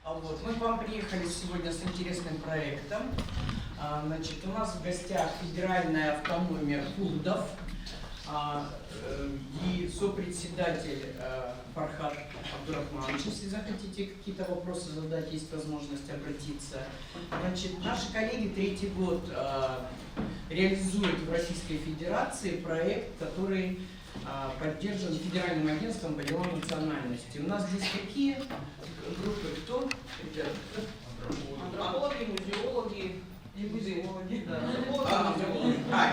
Мы к вам приехали сегодня с интересным проектом. Значит, у нас в гостях федеральная автономия курдов и сопредседатель Фархад Абдурахманович. Если захотите какие-то вопросы задать, есть возможность обратиться. Значит, наши коллеги третий год реализуют в Российской Федерации проект, который поддержан Федеральным агентством по делам национальности. У нас здесь какие группы? Кто? Антропологи, музеологи и музеологи.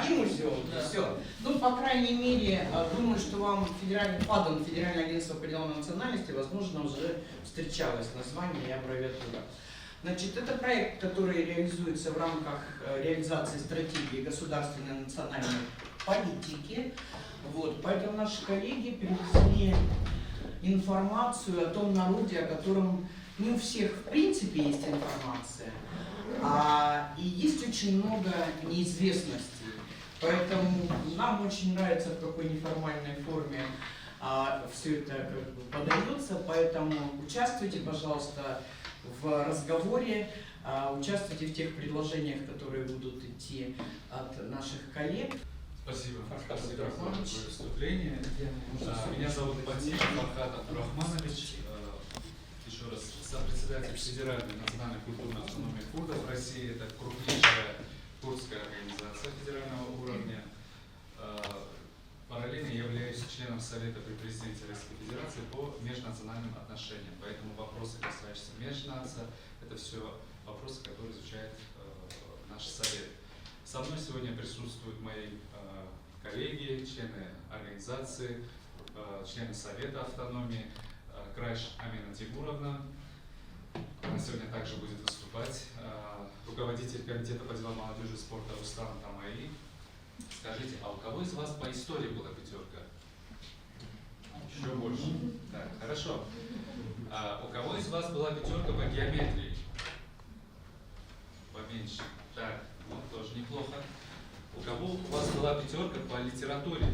И музеологи. Все. По крайней мере, думаю, что вам Федеральное агентство по делам национальности, возможно, уже встречалось название и аббревиатура. Значит, это проект, который реализуется в рамках реализации стратегии государственной национальной политики. Поэтому наши коллеги привезли информацию о том народе, о котором не у всех в принципе есть информация, и есть очень много неизвестностей. Поэтому нам очень нравится, в какой неформальной форме все это подается. Поэтому участвуйте, пожалуйста, в разговоре, участвуйте в тех предложениях, которые будут идти от наших коллег. Спасибо за такое выступление. Меня зовут Фархад Абдурахманович. Еще раз, сопредседатель Федеральной национальной культурной автономии курдов в России. Это крупнейшая курдская организация федерального уровня. Параллельно являюсь членом Совета при президенте Российской Федерации по межнациональным отношениям. Поэтому вопросы, касающиеся межнации, это все вопросы, которые изучает наш Совет. Со мной сегодня присутствуют мои коллеги, члены организации, члены Совета автономии, Крайш Амина Тимуровна. Она сегодня также будет выступать. Руководитель комитета по делам молодежи и спорта Рустам Тамаи. Скажите, а у кого из вас по истории была пятерка? Еще больше. Так, хорошо. А у кого из вас была пятерка по геометрии? Поменьше. Так, тоже неплохо. У кого у вас была пятерка по литературе?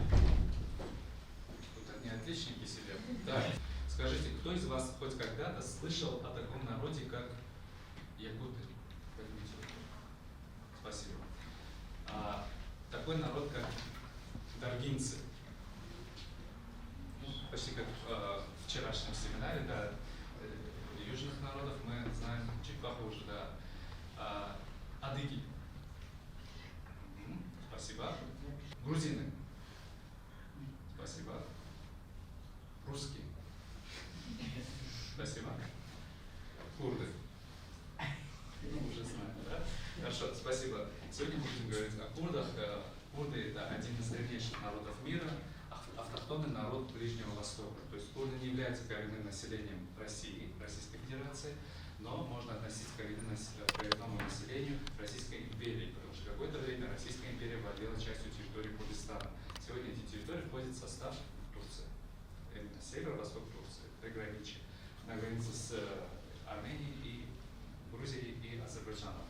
Тут одни отличники сидят. Так, скажите, кто из вас хоть когда-то слышал о таком народе, как якуты? Спасибо. Такой народ, как даргинцы. Почти как в вчерашнем семинаре, да, южных народов мы знаем чуть похуже, да. Адыги. Спасибо. Грузины. Спасибо. Русские. Спасибо. Курды. Уже знаем, да? Хорошо, спасибо. Сегодня будем говорить о курдах. Курды – это один из древнейших народов мира, автохтонный народ Ближнего Востока. То есть курды не являются коренным населением России, Российской Федерации, но можно относиться к коренному населению Российской империи, потому что какое-то время Российская империя владела частью территории Курдистана. Сегодня эти территории входят в состав Турции. Именно северо-восток Турции, приграничие, на границе с Арменией и Грузией и Азербайджаном.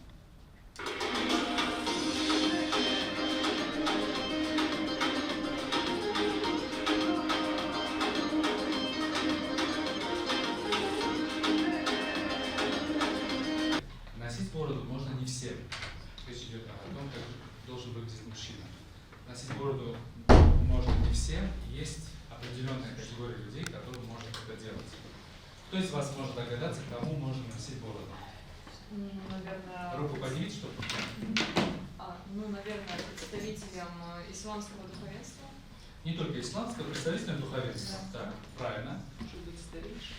Носить бороду можно не всем. Речь идет о том, как должен выглядеть мужчина. Носить бороду можно не всем. Есть определенная категория людей, которым можно это делать. Кто из вас может догадаться, кому можно носить бороду? Наверное... Руку поднимите, чтобы... наверное, представителям исламского духовенства. Не только исламского, представителям духовенства. Да. Так, правильно. Может быть, старейшин.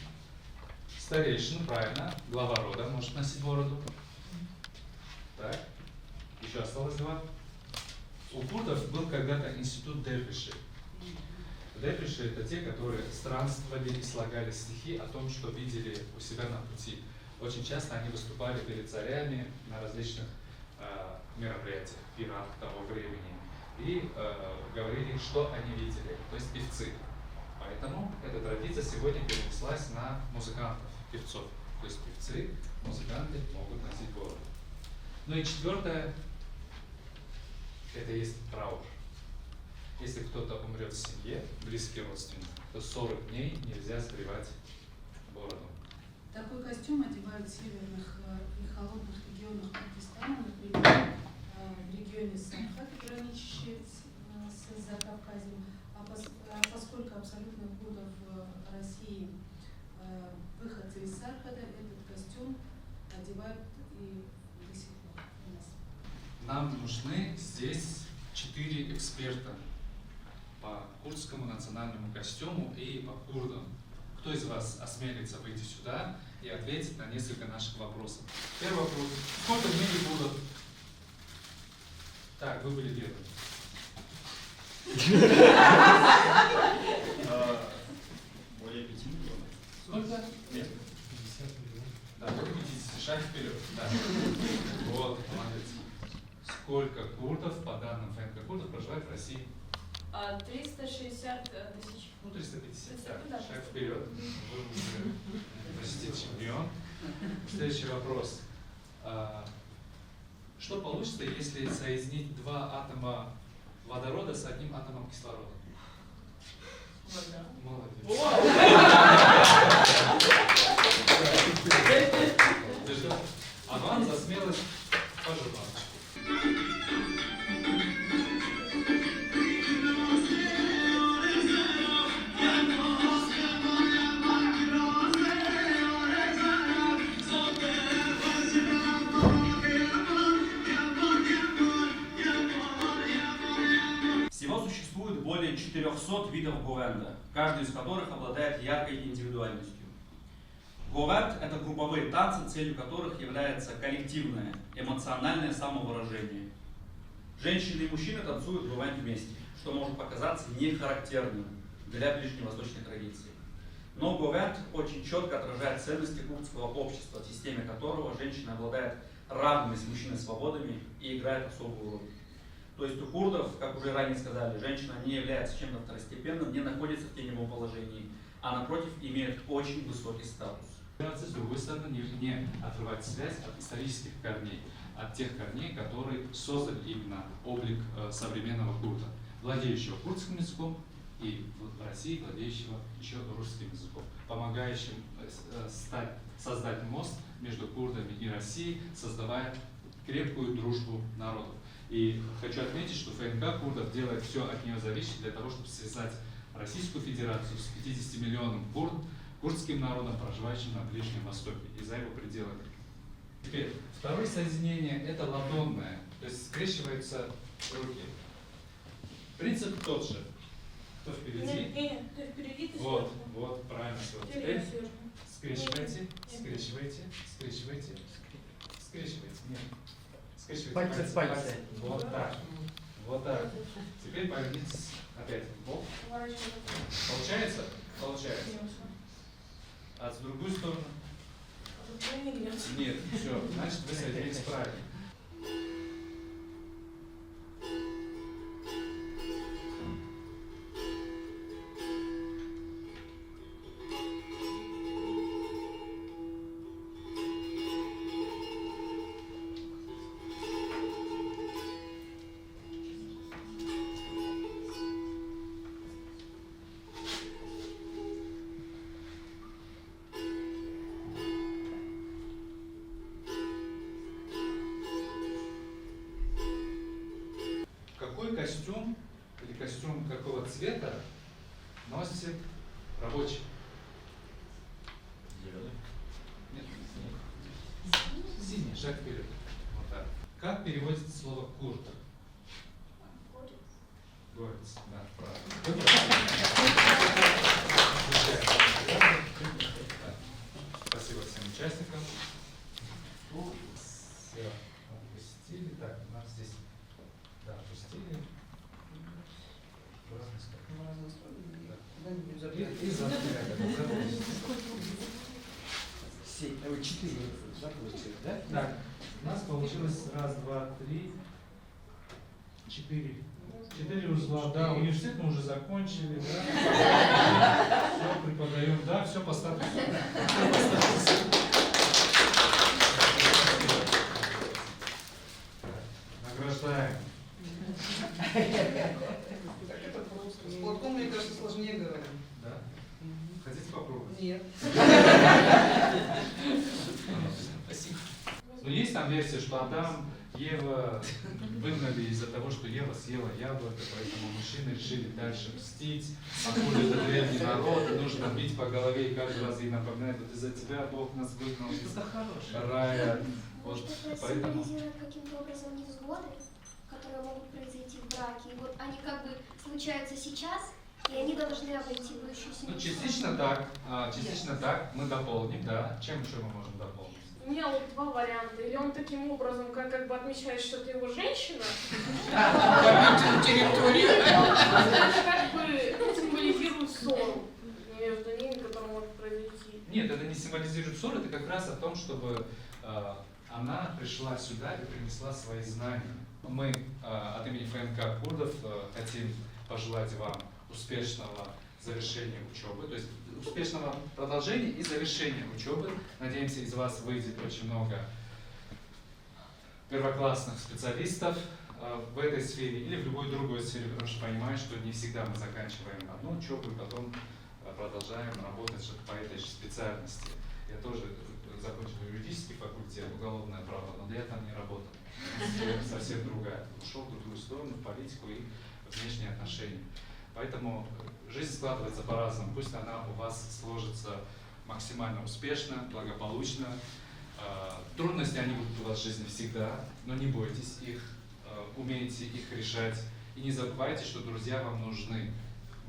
Старейшин, правильно. Глава рода может носить бороду. Так, еще осталось два. У курдов был когда-то институт дервишей. Дервиши – это те, которые странствовали и слагали стихи о том, что видели у себя на пути. Очень часто они выступали перед царями на различных мероприятиях, пирах того времени и говорили, что они видели, то есть певцы. Поэтому эта традиция сегодня перенеслась на музыкантов, певцов. То есть певцы, музыканты могут носить бороду. И четвертое – это есть траур. Если кто-то умрет в семье, близкий родственник, то 40 дней нельзя сбривать бороду. Такой костюм одевают в северных и холодных регионах Пакистана, например, в регионе Сархат, граничащий с Закавказьем, поскольку абсолютно года в России выходцы из Сархата, этот костюм одевают и до сих пор у нас. Нам нужны здесь 4 эксперта по курдскому национальному костюму и по курдам. Кто из вас осмелится выйти сюда и ответить на несколько наших вопросов? Первый вопрос. Сколько в мире курдов? Так, вы были первым. Более 5 миллионов. Сколько? 50 миллионов. Да, вы 50, шаг вперед. Да. Вот, молодец. Сколько курдов, по данным ФНК курдов, проживает в России? 360 тысяч. Ну, 350. Так, Да. шаг вперед. Вы уже почти чемпион. Следующий вопрос. Что получится, если соединить 2 атома водорода с одним атомом кислорода? Молодец. А вам за смелость пожалуйста. Всего существует более 400 видов говенда, каждый из которых обладает яркой индивидуальностью. Говенд – это групповые танцы, целью которых является коллективное, эмоциональное самовыражение. Женщины и мужчины танцуют говенд вместе, что может показаться нехарактерным для ближневосточной традиции. Но говенд очень четко отражает ценности курдского общества, в системе которого женщина обладает равными с мужчиной свободами и играет особую роль. То есть у курдов, как уже ранее сказали, женщина не является чем-то второстепенным, не находится в теневом положении, а напротив имеет очень высокий статус. С другой стороны, не отрывать связь от исторических корней, от тех корней, которые создали именно облик современного курда, владеющего курдским языком и в России владеющего еще русским языком, помогающим создать мост между курдами и Россией, создавая крепкую дружбу народов. И хочу отметить, что ФНК курдов делает все от нее зависящее для того, чтобы связать Российскую Федерацию с 50-миллионным курдским народом, проживающим на Ближнем Востоке и за его пределами. Теперь, второе соединение – это ладонное, то есть скрещиваются руки. Принцип тот же. Кто впереди? Ты впереди, ты Вот, вот, правильно. Вот. Теперь скрещивайте, скрещивайте, скрещивайте, скрещивайте. Нет. Скрещивайте Пальцы в пальцы. Вот так. Вот так. Теперь повернитесь опять в бок. Получается? Получается. А с другую сторону? Нет, все. Значит, вы соединились правильно. Какой костюм или костюм какого цвета носит рабочий? Зеленый. Нет, синий, шаг вперед. Вот так. Как переводится слово курд? Горец, да, правильно. Спасибо всем участникам. Все опустили. Так, у нас здесь, да, опустили. И заставляем. 4 закончили, да? Так, у нас получилось раз, два, три, 4. 4 узла, да, университет мы уже закончили, да. Все преподаем, да, все по статусу. Награждаем. Так это просто. С платком, мне кажется, сложнее говорить. Да? Хотите попробовать? Нет. Но есть там версия, что Адам, Ева выгнали из-за того, что Ева съела яблоко, поэтому мужчины решили дальше мстить. Покуда это древний народ, нужно бить по голове и каждый раз ей напоминать, вот из-за тебя Бог нас выгнал из рая. Вот, Может, это поэтому... символизирует каким-то образом невзгоды, которые могут произойти в браке. И вот они как бы случаются сейчас, и они должны обойти будущую семью. Ну, частично так, мы дополним, да. Чем еще мы можем дополнить? У меня вот два варианта. Или он таким образом как бы отмечает, что это его женщина, Пометил территорию. это как бы символизирует ссору между ними, которая может произойти. Нет, это не символизирует ссору, это как раз о том, чтобы она пришла сюда и принесла свои знания. Мы от имени ФНК Курдов хотим пожелать вам успешного завершения учебы, то есть успешного продолжения и завершения учебы. Надеемся, из вас выйдет очень много первоклассных специалистов в этой сфере или в любой другой сфере, потому что понимаю, что не всегда мы заканчиваем одну учебу и потом продолжаем работать по этой же специальности. Я тоже закончил юридический факультет, уголовное право, но я там не работал. Совсем другая. Ушел в другую сторону, в политику и внешние отношения. Поэтому жизнь складывается по-разному. Пусть она у вас сложится максимально успешно, благополучно. Трудности они будут у вас в жизни всегда, но не бойтесь их, умейте их решать. И не забывайте, что друзья вам нужны.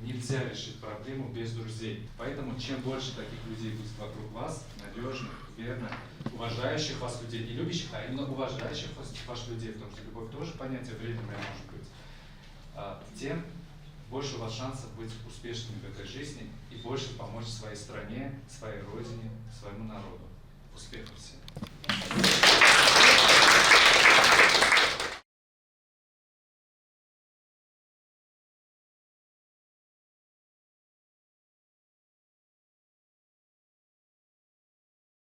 Нельзя решить проблему без друзей. Поэтому чем больше таких людей будет вокруг вас, надежных, верных, уважающих вас людей, не любящих, а именно уважающих вас людей, потому что любовь тоже понятие временное может быть, тем больше у вас шансов быть успешными в этой жизни и больше помочь своей стране, своей родине, своему народу. Успехов всем!